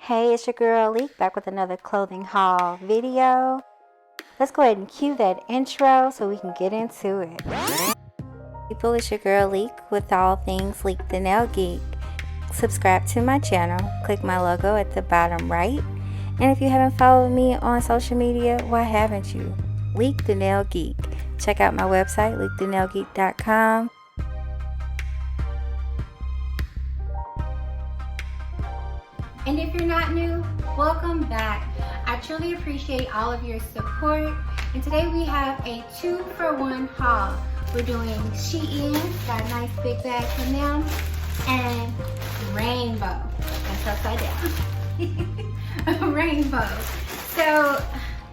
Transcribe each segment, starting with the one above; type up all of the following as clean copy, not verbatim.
Hey, it's your girl Leek back with another clothing haul video. Let's go ahead and cue that intro so we can get into it. People, it's your girl Leek with all things Leek the Nail Geek. Subscribe to my channel, click my logo at the bottom right. And if you haven't followed me on social media, why haven't you? Leek the Nail Geek. Check out my website, LiqueTheNailGeek.com. And if you're not new, welcome back. I truly appreciate all of your support. And today we have a 2-for-1 haul. We're doing Shein, got a nice big bag from them, and rainbow. That's upside down. A rainbow. So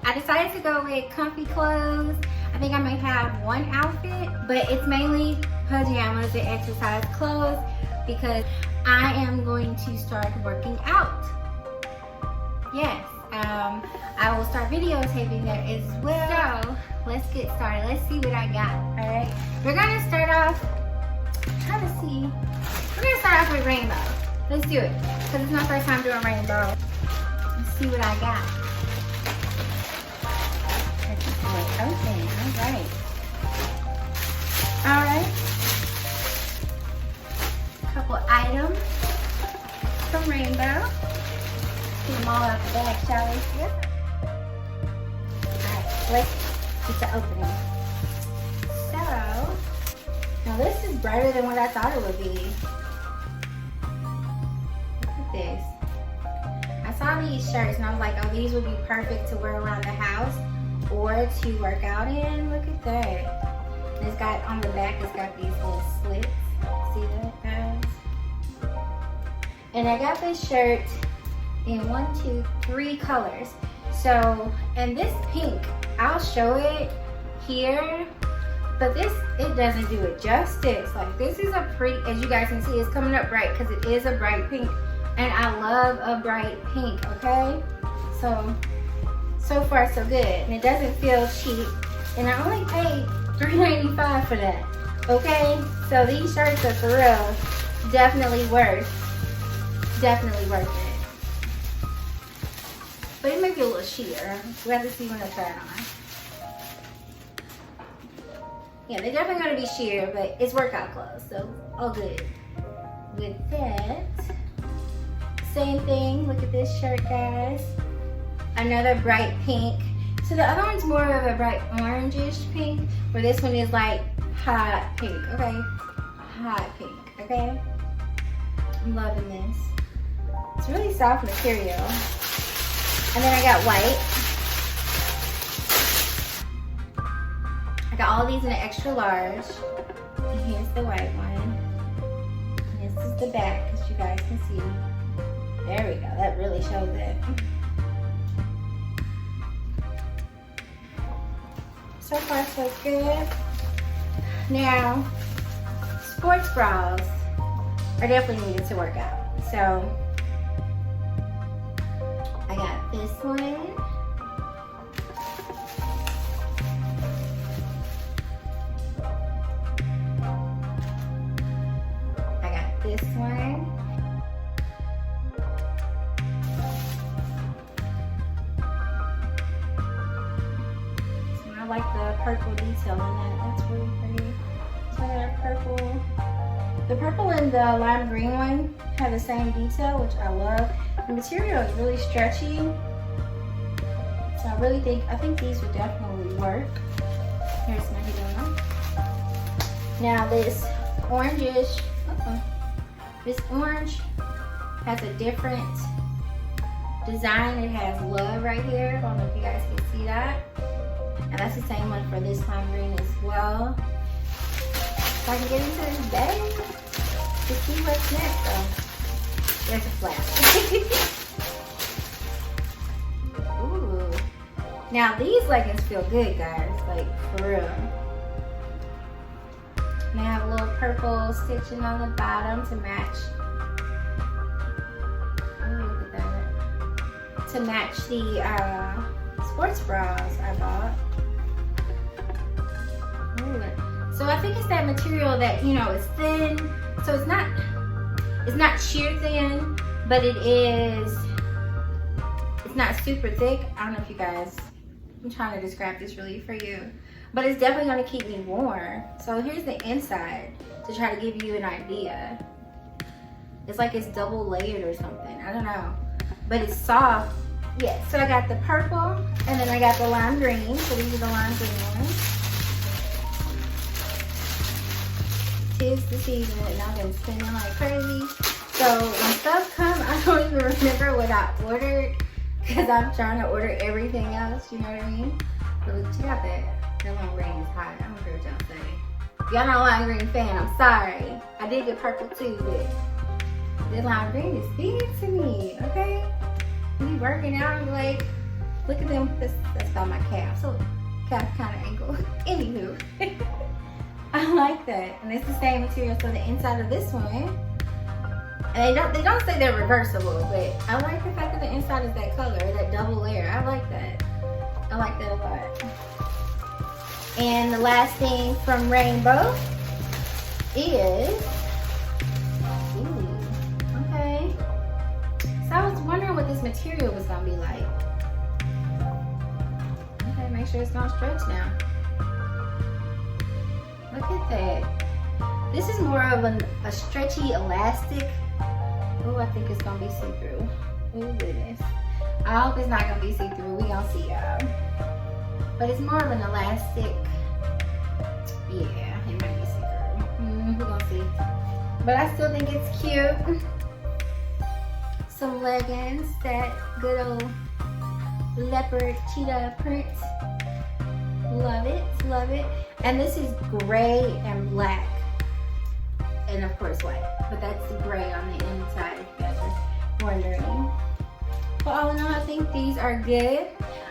I decided to go with comfy clothes. I think I might have one outfit, but it's mainly pajamas and exercise clothes because I am going to start working out. Yes, I will start videotaping there as well. So let's get started. Let's see what I got. All right, we're gonna start off. I'm trying to see. We're gonna start off with rainbow. Let's do it because it's my first time doing rainbow. Let's see what I got. Okay, all right. Couple items from Rainbow. Get them all out the bag, shall we? Yep. Alright, let's get to opening. So, now this is brighter than what I thought it would be. Look at this. I saw these shirts and I was like, oh, these would be perfect to wear around the house or to work out in. Look at that. And it's got, on the back, it's got these little slits. See that, guys? And I got this shirt in 3 colors. So, and this pink, I'll show it here, but this, it doesn't do it justice. Like, this is a pretty, as you guys can see, it's coming up bright because it is a bright pink, and I love a bright pink, okay? So far so good, and it doesn't feel cheap, and I only paid $3.95 for that. Okay, so these shirts are for real, definitely worth it. But it may be a little sheer. We have to see when I try it on. Yeah, they're definitely gonna be sheer, but it's workout clothes, so all good. With that, same thing. Look at this shirt, guys. Another bright pink. So the other one's more of a bright orangish pink, where this one is like hot pink, okay? Hot pink, okay? I'm loving this. It's really soft material. And then I got white. I got all these in an extra large. And here's the white one. And this is the back, as you guys can see. There we go, that really shows it. So far so good. Now, sports bras are definitely needed to work out. So, I got this one. I got this one. So I like the purple detail in that. That's really pretty. So I got purple. The purple and the lime green one have the same detail, which I love. The material is really stretchy. So I think these would definitely work. Here's my heel. Now this orangish, this orange has a different design. It has love right here. I don't know if you guys can see that. And that's the same one for this lime green as well. So I can get into this bag to see what's next. So there's a flash. Ooh. Now these leggings feel good, guys. Like, for real. And they have a little purple stitching on the bottom to match. Ooh, look at that. To match the sports bras I bought. Ooh. So I think it's that material that, you know, it's thin. So it's not sheer thin, but it is It's not super thick. I don't know if you guys, I'm trying to describe this really for you, but it's definitely gonna keep me warm. So here's the inside to try to give you an idea. It's like it's double layered or something. I don't know, but it's soft. Yeah, so I got the purple and then I got the lime green. So these are the lime green ones. Tis the season and I've been spending like crazy. So when stuff comes, I don't even remember what I ordered because I'm trying to order everything else, you know what I mean? But check out that lime green is hot. I don't care what y'all say. If y'all not a lime green fan, I'm sorry. I did get purple too, but the lime green is big to me, okay? Be working out and be like, look at them. That's about my calf. So calf kind of angle. Anywho, I like that, and it's the same material. So the inside of this one, and they don't say they're reversible, but I like the fact that the inside is that color, that double layer. I like that. I like that a lot. And the last thing from Rainbow is, okay. So I was wondering what this material was gonna be like. Okay, make sure it's not stretch now. Look at that. This is more of a stretchy elastic. Oh, I think it's gonna be see-through. Oh goodness. I hope it's not gonna be see-through. We gonna see, y'all. But it's more of an elastic. Yeah, it might be see-through. We're gonna see. But I still think it's cute. Some leggings, that good old leopard cheetah print. Love it, love it. And this is gray and black. And of course white. But that's the gray on the inside, if you guys are wondering. But all in all, I think these are good.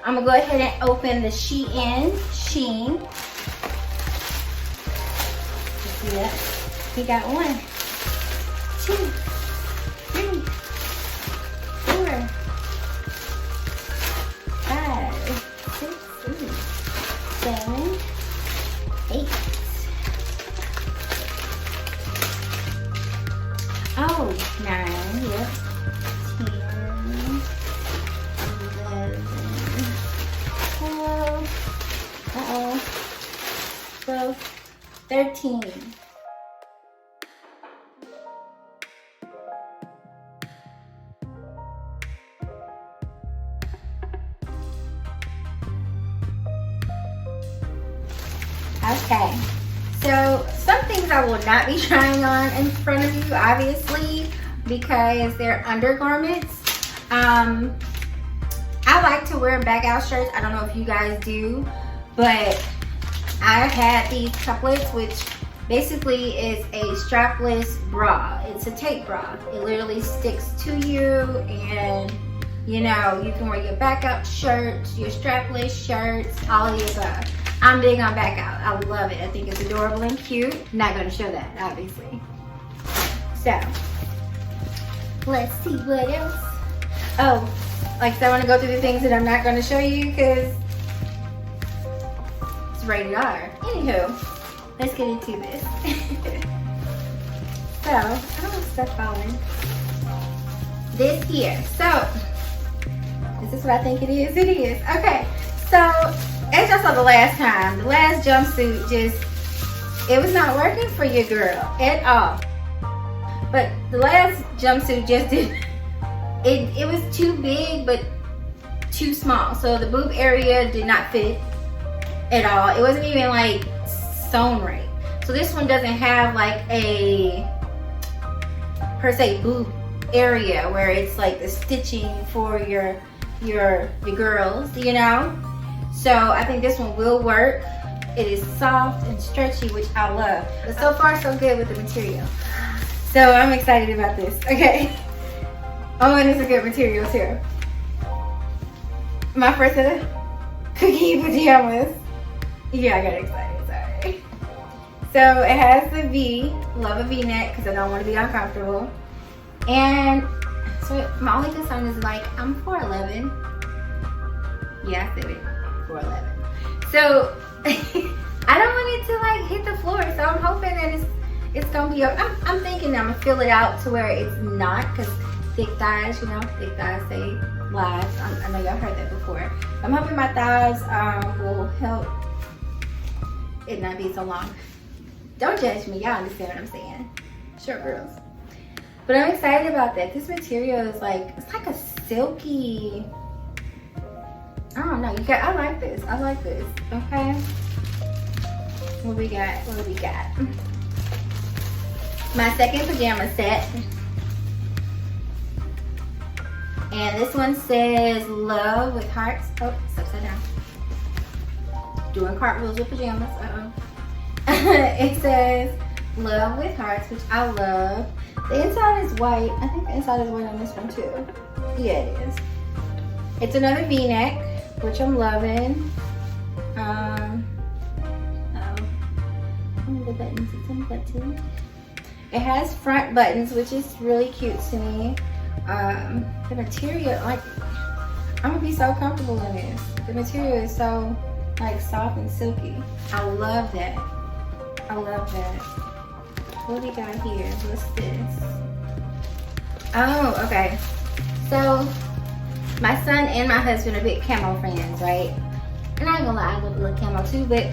I'm gonna go ahead and open the Shein. You see that? We got 1, 2, 3, 4, 5, 6, 7, 8. Oh, 9, yep. 10, 11, 12, 12, 13. Okay, so some things I will not be trying on in front of you, obviously, because they're undergarments. I like to wear back out shirts. I don't know if you guys do, but I had these couplets, which basically is a strapless bra. It's a tape bra. It literally sticks to you, and you know, you can wear your back out shirts, your strapless shirts, all of the above. I'm big on back out. I love it. I think it's adorable and cute. Not gonna show that, obviously. So, let's see what else. Oh, like I said, I wanna go through the things that I'm not gonna show you because it's rated R. Anywho, let's get into this. So, I don't want stuff falling. This here. So, is this what I think it is? It is. Okay, so, as y'all saw the last time, the last jumpsuit it was not working for your girl at all. But the last jumpsuit just didn't, it was too big but too small. So the boob area did not fit at all. It wasn't even like sewn right. So this one doesn't have like a, per se, boob area where it's like the stitching for your girls, you know? So I think this one will work. It is soft and stretchy, which I love. But so far, so good with the material. So I'm excited about this. Okay. Oh, and it's a good material too. My first set of cookie pajamas. Yeah, I got excited, sorry. So it has the V. Love a V-neck because I don't want to be uncomfortable. And so my only concern is like, I'm 4'11". Yeah, I said it. 4'11". So I don't want it to like hit the floor. So I'm hoping that it's gonna be. I'm thinking I'm gonna fill it out to where it's not, because thick thighs, you know, thick thighs say lives. I know y'all heard that before. I'm hoping my thighs will help it not be so long. Don't judge me, y'all understand what I'm saying. Short girls. But I'm excited about that. This material is like, it's like a silky, I don't know. I like this. I like this. Okay. What we got? What do we got? My second pajama set. And this one says love with hearts. Oh, it's upside down. Doing cartwheels with pajamas. It says love with hearts, which I love. The inside is white. I think the inside is white on this one too. Yeah, it is. It's another V-neck, which I'm loving. The buttons, it's on button. It has front buttons, which is really cute to me. The material, like, I'm gonna be so comfortable in this. The material is so like soft and silky. I love that. I love that. What do we got here? What's this? Oh, okay. So my son and my husband are big camo fans, right? And I ain't gonna lie, I love a little camo too, but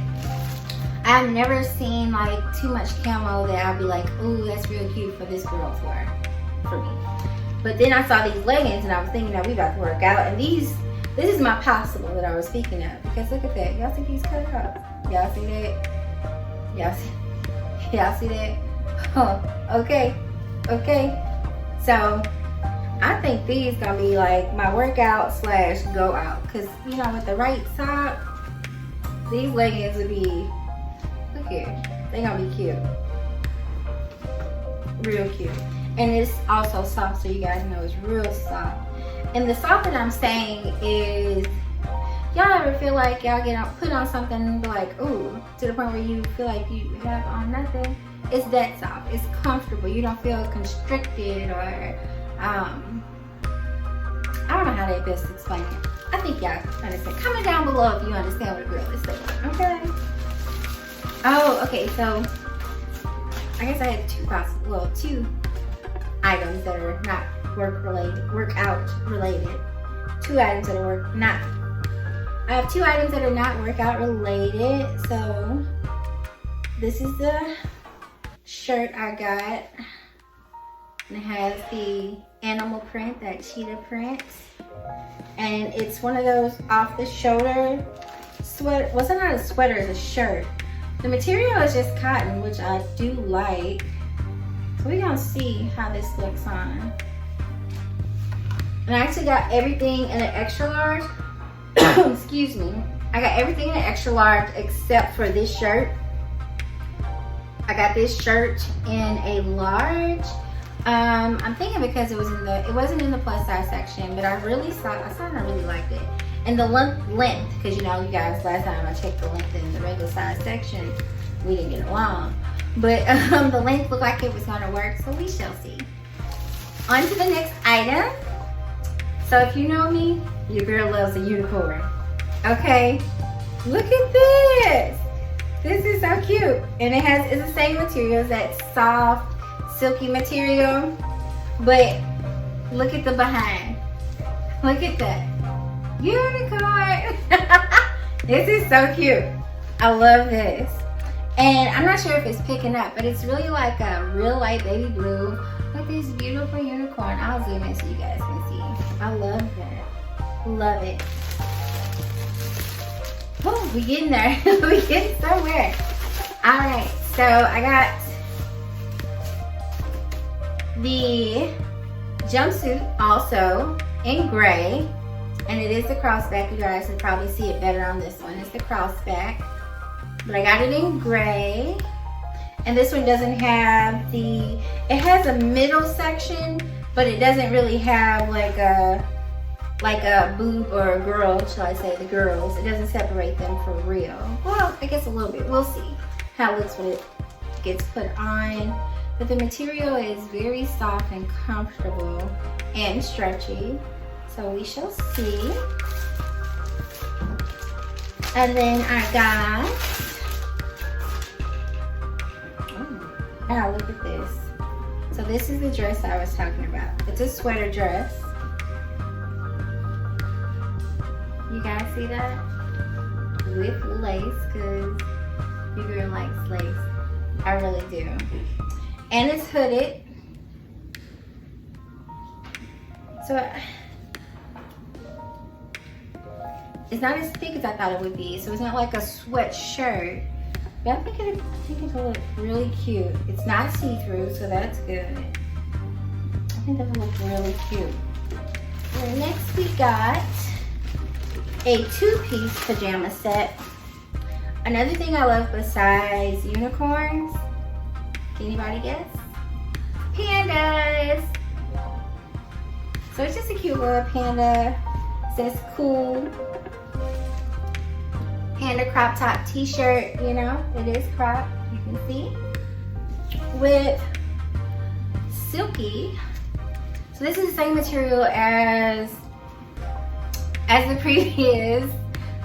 I've never seen like too much camo that I'd be like, ooh, that's real cute for this girl to wear, for me. But then I saw these leggings and I was thinking that we about to work out, and this is my possible that I was speaking of, because look at that. Y'all see these cutouts? Y'all see that? Y'all see that? Oh, okay. So I think these gonna be like my workout / go out, because you know, with the right sock, these leggings would be, look here, they gonna be cute, real cute. And it's also soft, so you guys know it's real soft. And the soft that I'm saying is, y'all ever feel like y'all put on something and be like, ooh, to the point where you feel like you have on nothing? It's that soft. It's comfortable. You don't feel constricted or I don't know how they best explain it. I think y'all understand. Comment down below if you understand what a girl is saying. Okay. Oh, okay. So I guess I had two items that are not workout related. Two items that are I have two items that are not workout related. So this is the shirt I got, and it has the animal print, that cheetah print, and it's one of those off the shoulder sweater. Well, it's not a sweater, it's a shirt. The material is just cotton, which I do like. So we're gonna see how this looks on. And I actually got everything in an extra large. Excuse me. I got everything in an extra large except for this shirt. I got this shirt in a large. I'm thinking because it wasn't in the plus size section, but I really liked it. And the length, because you know, you guys, last time I checked the length in the regular size section, we didn't get along. But the length looked like it was gonna work, so we shall see. On to the next item. So if you know me, your girl loves a unicorn. Okay, look at this. This is so cute. And it's the same material, that soft, silky material. But look at the behind. Look at that. Unicorn. This is so cute. I love this. And I'm not sure if it's picking up, but it's really like a real light baby blue with this beautiful unicorn. I'll zoom in so you guys can see. I love that. Love it. Oh, we getting there. We getting somewhere. All right, so I got the jumpsuit also in gray, and it is the crossback. You guys can probably see it better on this one. It's the crossback, but I got it in gray. And this one doesn't have it has a middle section, but it doesn't really have like a boob or a girl, shall I say, the girls. It doesn't separate them for real. Well, I guess a little bit. We'll see how it looks when it gets put on. But the material is very soft and comfortable and stretchy. So we shall see. And then I got, look at this. So this is the dress I was talking about. It's a sweater dress. You guys see that? With lace, because your girl likes lace. I really do. And it's hooded. So it's not as thick as I thought it would be. So it's not like a sweatshirt. But I think it'll look really cute. It's not see-through, so that's good. I think that will look really cute. And next we got a 2-piece pajama set. Another thing I love besides unicorns, can anybody guess? Pandas. So it's just a cute little panda. It says cool. Panda crop top t-shirt, you know, it is crop, you can see. With silky. So this is the same material as the previous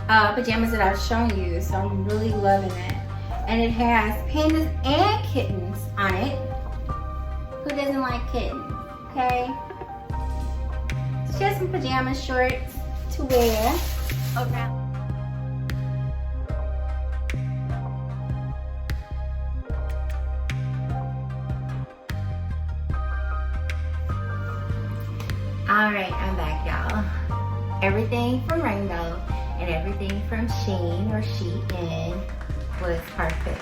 pajamas that I've shown you. So I'm really loving it. And it has pandas and kittens on it. Who doesn't like kittens, okay? It's just some pajama shorts to wear around. Alright, I'm back, y'all. Everything from Rainbow and everything from Shein or Shein was perfect.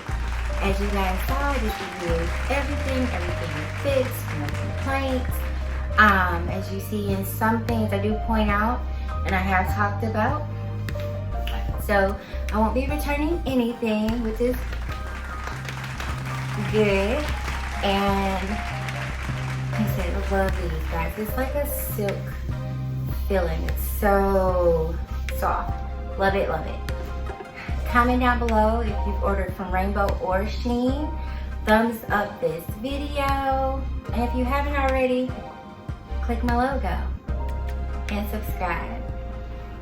As you guys saw, this is everything fits, no complaints. As you see in some things I do point out and I have talked about. So I won't be returning anything, which is good. And I said, I love these guys. It's like a silk feeling. It's so soft. Love it, love it. Comment down below if you've ordered from Rainbow or Shein. Thumbs up this video. And if you haven't already, click my logo and subscribe.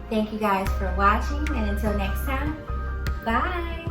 Thank you guys for watching, and until next time, bye.